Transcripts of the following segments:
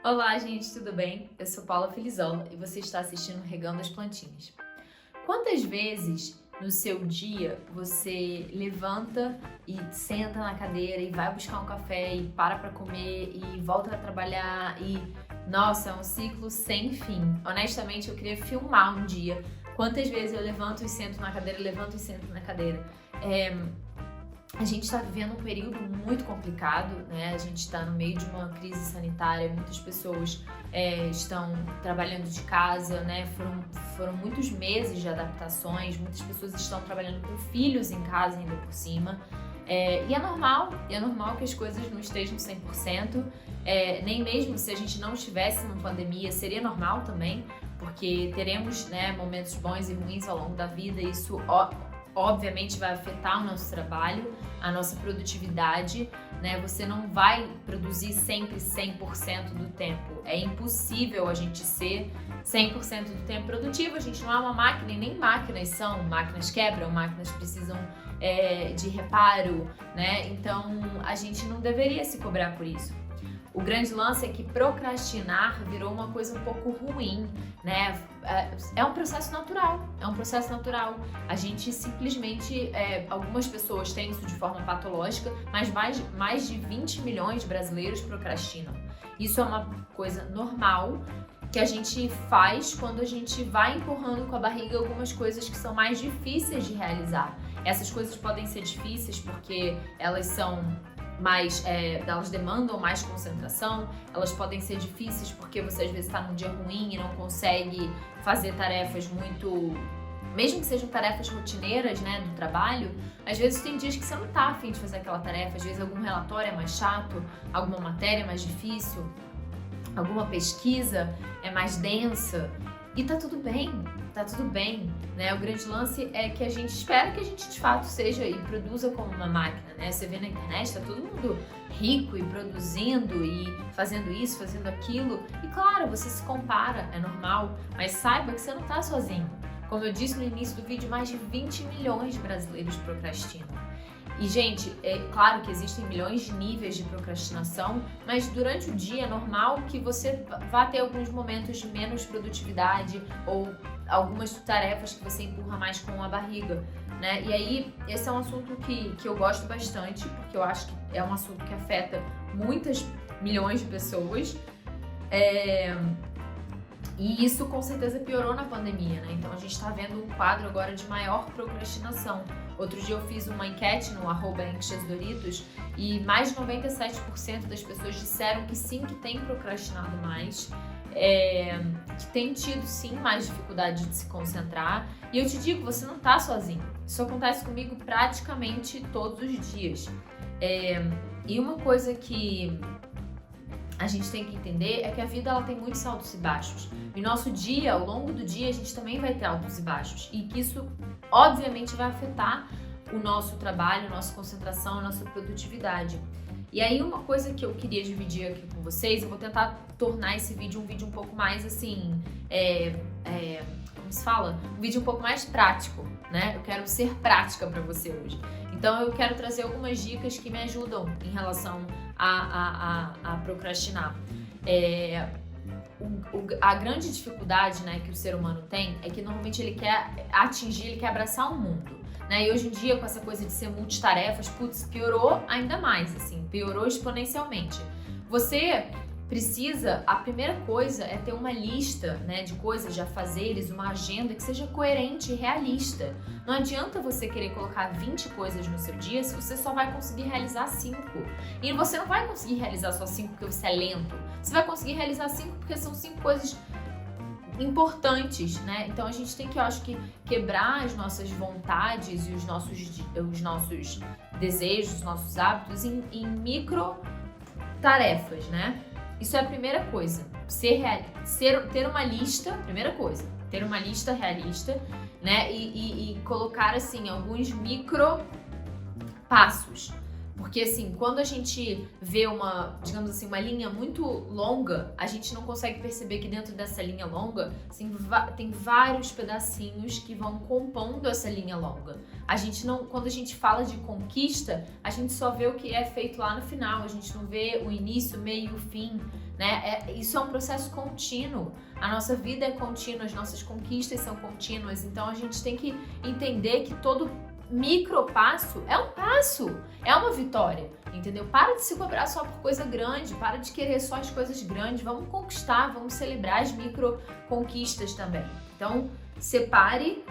Olá, gente, tudo bem? Eu sou Paula Filizola e você está assistindo Regando as Plantinhas. Quantas vezes no seu dia você levanta e senta na cadeira e vai buscar um café e para comer e volta a trabalhar e, nossa, é um ciclo sem fim. Honestamente, eu queria filmar um dia quantas vezes eu levanto e sento na cadeira, levanto e sento na cadeira. A gente está vivendo um período muito complicado, né? A gente está no meio de uma crise sanitária, muitas pessoas estão trabalhando de casa, né? Foram muitos meses de adaptações, muitas pessoas estão trabalhando com filhos em casa ainda por cima. E é normal que as coisas não estejam 100%, nem mesmo se a gente não estivesse numa pandemia, seria normal também, porque teremos, né, momentos bons e ruins ao longo da vida, e isso obviamente vai afetar o nosso trabalho, a nossa produtividade, né? Você não vai produzir sempre 100% do tempo. É impossível a gente ser 100% do tempo produtivo. A gente não é uma máquina e nem máquinas são. Máquinas quebram, máquinas precisam de reparo, né? Então a gente não deveria se cobrar por isso. O grande lance é que procrastinar virou uma coisa um pouco ruim, né? É um processo natural, A gente simplesmente, algumas pessoas têm isso de forma patológica, mas mais de 20 milhões de brasileiros procrastinam. Isso é uma coisa normal que a gente faz quando a gente vai empurrando com a barriga algumas coisas que são mais difíceis de realizar. Essas coisas podem ser difíceis porque elas são elas demandam mais concentração, elas podem ser difíceis porque você às vezes está num dia ruim e não consegue fazer tarefas mesmo que sejam tarefas rotineiras, né, do trabalho. Às vezes tem dias que você não tá afim de fazer aquela tarefa, às vezes algum relatório é mais chato, alguma matéria é mais difícil, alguma pesquisa é mais densa, e tá tudo bem, né? O grande lance é que a gente espera que a gente de fato seja e produza como uma máquina, né? Você vê na internet, tá todo mundo rico e produzindo e fazendo isso, fazendo aquilo, e claro, você se compara, é normal, mas saiba que você não tá sozinho. Como eu disse no início do vídeo, mais de 20 milhões de brasileiros procrastinam. E, gente, é claro que existem milhões de níveis de procrastinação, mas durante o dia é normal que você vá ter alguns momentos de menos produtividade ou algumas tarefas que você empurra mais com a barriga, né? E aí, esse é um assunto que eu gosto bastante, porque eu acho que é um assunto que afeta muitas milhões de pessoas. E isso com certeza piorou na pandemia, né? Então a gente tá vendo um quadro agora de maior procrastinação. Outro dia eu fiz uma enquete no @anxiasdoritos e mais de 97% das pessoas disseram que sim, que tem procrastinado mais, que tem tido sim mais dificuldade de se concentrar. E eu te digo, você não tá sozinho. Isso acontece comigo praticamente todos os dias. E uma coisa que a gente tem que entender é que a vida ela tem muitos altos e baixos. E nosso dia, ao longo do dia, a gente também vai ter altos e baixos. E que isso, obviamente, vai afetar o nosso trabalho, a nossa concentração, a nossa produtividade. E aí, uma coisa que eu queria dividir aqui com vocês, eu vou tentar tornar esse vídeo um vídeo um pouco mais, assim, como se fala? Um vídeo um pouco mais prático, né? Eu quero ser prática para você hoje. Então, eu quero trazer algumas dicas que me ajudam em relação a procrastinar. A grande dificuldade, né, que o ser humano tem é que normalmente ele quer abraçar o mundo, né? E hoje em dia, com essa coisa de ser multitarefas, piorou ainda mais, assim, piorou exponencialmente. Você precisa, a primeira coisa é ter uma lista, né, de coisas, de afazeres, uma agenda que seja coerente e realista. Não adianta você querer colocar 20 coisas no seu dia se você só vai conseguir realizar 5. E você não vai conseguir realizar só 5 porque você é lento. Você vai conseguir realizar 5 porque são 5 coisas importantes, né? Então a gente tem que, eu acho que, quebrar as nossas vontades e os nossos desejos, os nossos hábitos em micro tarefas, né? Isso é a primeira coisa. Ter uma lista, primeira coisa, ter uma lista realista, né? E colocar, assim, alguns micro passos. Porque assim, quando a gente vê digamos assim, uma linha muito longa, a gente não consegue perceber que dentro dessa linha longa assim, tem vários pedacinhos que vão compondo essa linha longa. A gente não, quando a gente fala de conquista, a gente só vê o que é feito lá no final, a gente não vê o início, meio e o fim, né? Isso é um processo contínuo. A nossa vida é contínua, as nossas conquistas são contínuas, então a gente tem que entender que todo micro passo é um passo, é uma vitória, entendeu? Para de se cobrar só por coisa grande, para de querer só as coisas grandes, vamos conquistar, vamos celebrar as micro conquistas também. Então, separe,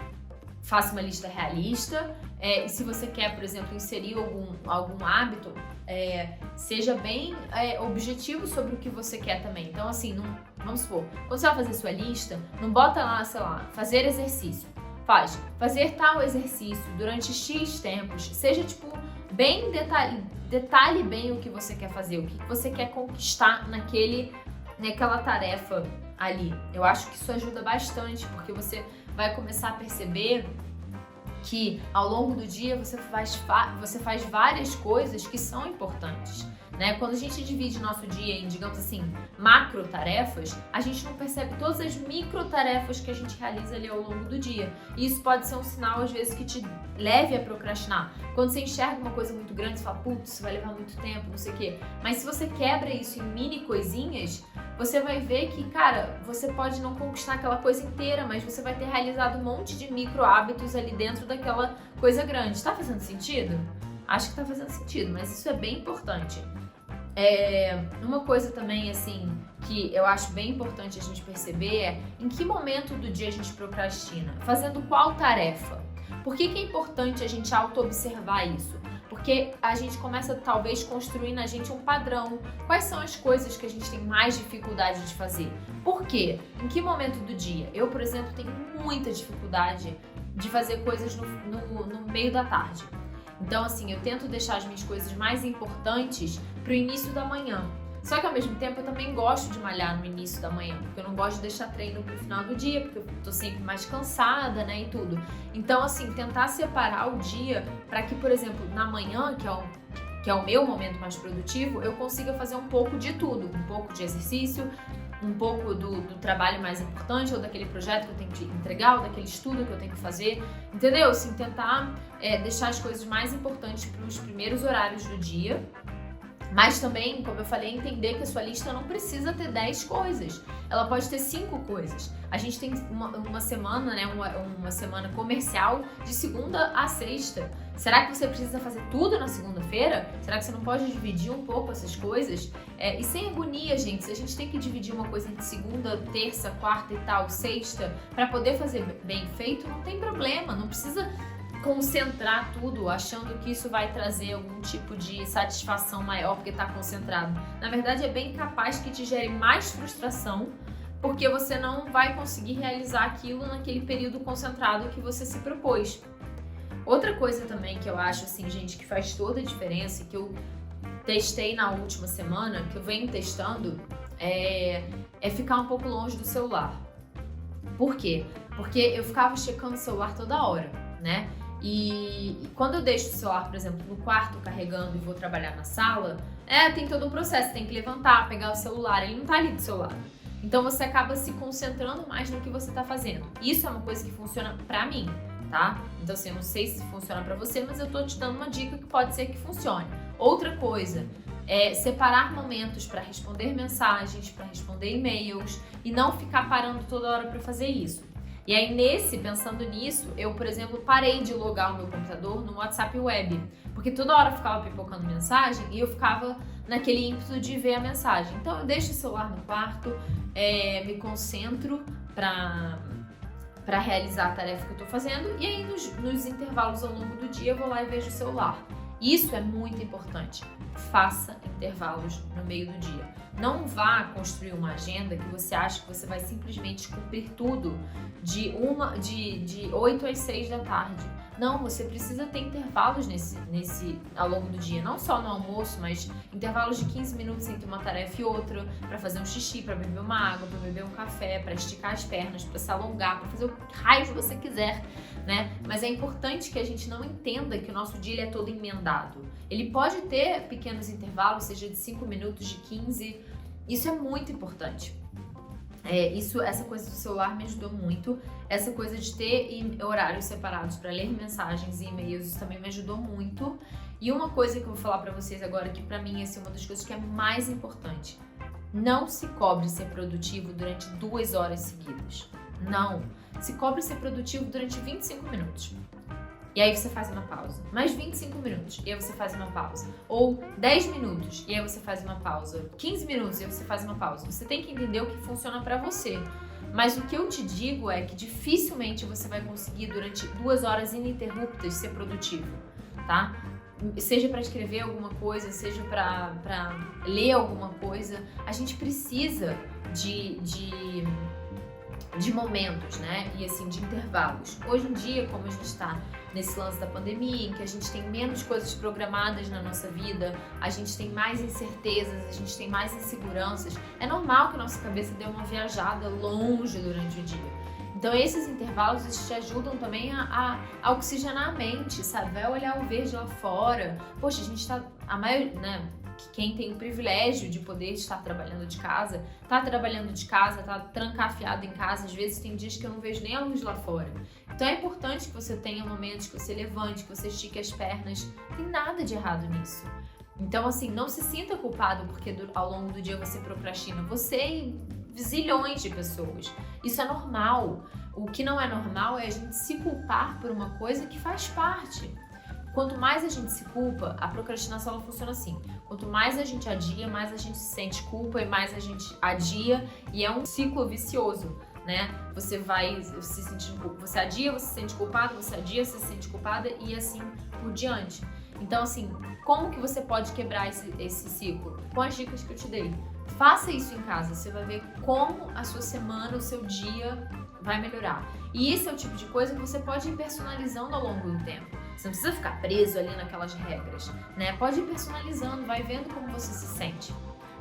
faça uma lista realista, e se você quer, por exemplo, inserir algum hábito, seja bem objetivo sobre o que você quer também. Então, assim, vamos supor, quando você vai fazer sua lista, não bota lá, sei lá, fazer exercício. Fazer tal exercício durante X tempos, seja tipo bem detalhe bem o que você quer fazer, o que você quer conquistar naquela tarefa ali. Eu acho que isso ajuda bastante, porque você vai começar a perceber que ao longo do dia você faz várias coisas que são importantes, né? Quando a gente divide nosso dia em, digamos assim, macro tarefas, a gente não percebe todas as micro tarefas que a gente realiza ali ao longo do dia. E isso pode ser um sinal, às vezes, que te leve a procrastinar. Quando você enxerga uma coisa muito grande, você fala, putz, isso vai levar muito tempo, não sei o quê. Mas se você quebra isso em mini coisinhas, você vai ver que, cara, você pode não conquistar aquela coisa inteira, mas você vai ter realizado um monte de micro hábitos ali dentro daquela coisa grande. Tá fazendo sentido? Acho que tá fazendo sentido, mas isso é bem importante. Uma coisa também, assim, que eu acho bem importante a gente perceber é em que momento do dia a gente procrastina? Fazendo qual tarefa? Por que é importante a gente auto-observar isso? Porque a gente começa, talvez, construir na gente um padrão. Quais são as coisas que a gente tem mais dificuldade de fazer? Por quê? Em que momento do dia? Eu, por exemplo, tenho muita dificuldade de fazer coisas no meio da tarde. Então, assim, eu tento deixar as minhas coisas mais importantes pro início da manhã. Só que, ao mesmo tempo, eu também gosto de malhar no início da manhã, porque eu não gosto de deixar treino pro final do dia, porque eu tô sempre mais cansada, né, e tudo. Então, assim, tentar separar o dia para que, por exemplo, na manhã, que é o meu momento mais produtivo, eu consiga fazer um pouco de tudo. Um pouco de exercício, um pouco do trabalho mais importante, ou daquele projeto que eu tenho que entregar, ou daquele estudo que eu tenho que fazer, entendeu? Assim, tentar deixar as coisas mais importantes para os primeiros horários do dia, mas também, como eu falei, entender que a sua lista não precisa ter 10 coisas, ela pode ter 5 coisas. A gente tem uma semana, né, uma semana comercial de segunda a sexta. Será que você precisa fazer tudo na segunda-feira? Será que você não pode dividir um pouco essas coisas? E sem agonia, gente, se a gente tem que dividir uma coisa entre segunda, terça, quarta e tal, sexta, para poder fazer bem feito, não tem problema, não precisa concentrar tudo achando que isso vai trazer algum tipo de satisfação maior porque está concentrado. Na verdade, é bem capaz que te gere mais frustração porque você não vai conseguir realizar aquilo naquele período concentrado que você se propôs. Outra coisa também que eu acho, assim, gente, que faz toda a diferença, que eu testei na última semana, que eu venho testando, é ficar um pouco longe do celular. Por quê? Porque eu ficava checando o celular toda hora, né? E quando eu deixo o celular, por exemplo, no quarto carregando e vou trabalhar na sala, tem todo um processo, tem que levantar, pegar o celular, ele não tá ali do seu lado. Então você acaba se concentrando mais no que você tá fazendo. Isso é uma coisa que funciona pra mim, tá? Então assim, eu não sei se funciona pra você, mas eu tô te dando uma dica que pode ser que funcione. Outra coisa é separar momentos pra responder mensagens, pra responder e-mails e não ficar parando toda hora pra fazer isso. E aí, pensando nisso, eu, por exemplo, parei de logar o meu computador no WhatsApp Web, porque toda hora eu ficava pipocando mensagem e eu ficava naquele ímpeto de ver a mensagem. Então, eu deixo o celular no quarto, me concentro para realizar a tarefa que eu tô fazendo e aí nos intervalos ao longo do dia eu vou lá e vejo o celular. Isso é muito importante. Faça intervalos no meio do dia. Não vá construir uma agenda que você acha que você vai simplesmente cumprir tudo de 8 às 6 da tarde. Não, você precisa ter intervalos ao longo do dia, não só no almoço, mas intervalos de 15 minutos entre uma tarefa e outra, para fazer um xixi, para beber uma água, para beber um café, para esticar as pernas, para se alongar, para fazer o que raio você quiser, né? Mas é importante que a gente não entenda que o nosso dia ele é todo emendado. Ele pode ter pequenos intervalos, seja de 5 minutos, de 15, isso é muito importante. Essa coisa do celular me ajudou muito. Essa coisa de ter horários separados para ler mensagens e e-mails, isso também me ajudou muito. E uma coisa que eu vou falar para vocês agora, que para mim essa é uma das coisas que é mais importante: não se cobre ser produtivo durante 2 horas seguidas. Não. Se cobre ser produtivo durante 25 minutos. E aí você faz uma pausa. Mais 25 minutos, e aí você faz uma pausa. Ou 10 minutos, e aí você faz uma pausa. 15 minutos, e aí você faz uma pausa. Você tem que entender o que funciona pra você. Mas o que eu te digo é que dificilmente você vai conseguir durante 2 horas ininterruptas ser produtivo, tá? Seja para escrever alguma coisa, seja para ler alguma coisa. A gente precisa de momentos, né? E assim, de intervalos. Hoje em dia, como a gente está nesse lance da pandemia, em que a gente tem menos coisas programadas na nossa vida, a gente tem mais incertezas, a gente tem mais inseguranças, é normal que a nossa cabeça dê uma viajada longe durante o dia. Então esses intervalos, eles te ajudam também a oxigenar a mente, sabe? Vai olhar o verde lá fora. Poxa, a gente tá, a maioria, né? Quem tem o privilégio de poder estar trabalhando de casa, tá trancafiado em casa, às vezes tem dias que eu não vejo nem a luz lá fora. Então é importante que você tenha momentos que você levante, que você estique as pernas, não tem nada de errado nisso. Então assim, não se sinta culpado porque ao longo do dia você procrastina, você e zilhões de pessoas. Isso é normal. O que não é normal é a gente se culpar por uma coisa que faz parte. Quanto mais a gente se culpa, a procrastinação ela funciona assim. Quanto mais a gente adia, mais a gente sente culpa e mais a gente adia, e é um ciclo vicioso, né? Você vai se sentindo culpa, você adia, você se sente culpado, você adia, você se sente culpada e assim por diante. Então assim, como que você pode quebrar esse ciclo? Com as dicas que eu te dei. Faça isso em casa, você vai ver como a sua semana, o seu dia vai melhorar. E esse é o tipo de coisa que você pode ir personalizando ao longo do tempo. Você não precisa ficar preso ali naquelas regras, né? Pode ir personalizando, vai vendo como você se sente,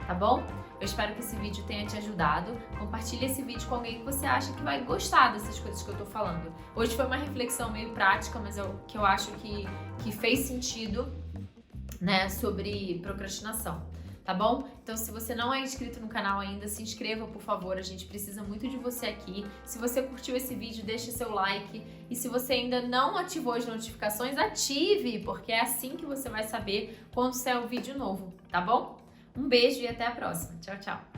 tá bom? Eu espero que esse vídeo tenha te ajudado. Compartilhe esse vídeo com alguém que você acha que vai gostar dessas coisas que eu tô falando. Hoje foi uma reflexão meio prática, mas que eu acho que fez sentido, né, sobre procrastinação. Tá bom? Então, se você não é inscrito no canal ainda, se inscreva, por favor. A gente precisa muito de você aqui. Se você curtiu esse vídeo, deixe seu like. E se você ainda não ativou as notificações, ative, porque é assim que você vai saber quando sair um vídeo novo, tá bom? Um beijo e até a próxima. Tchau, tchau!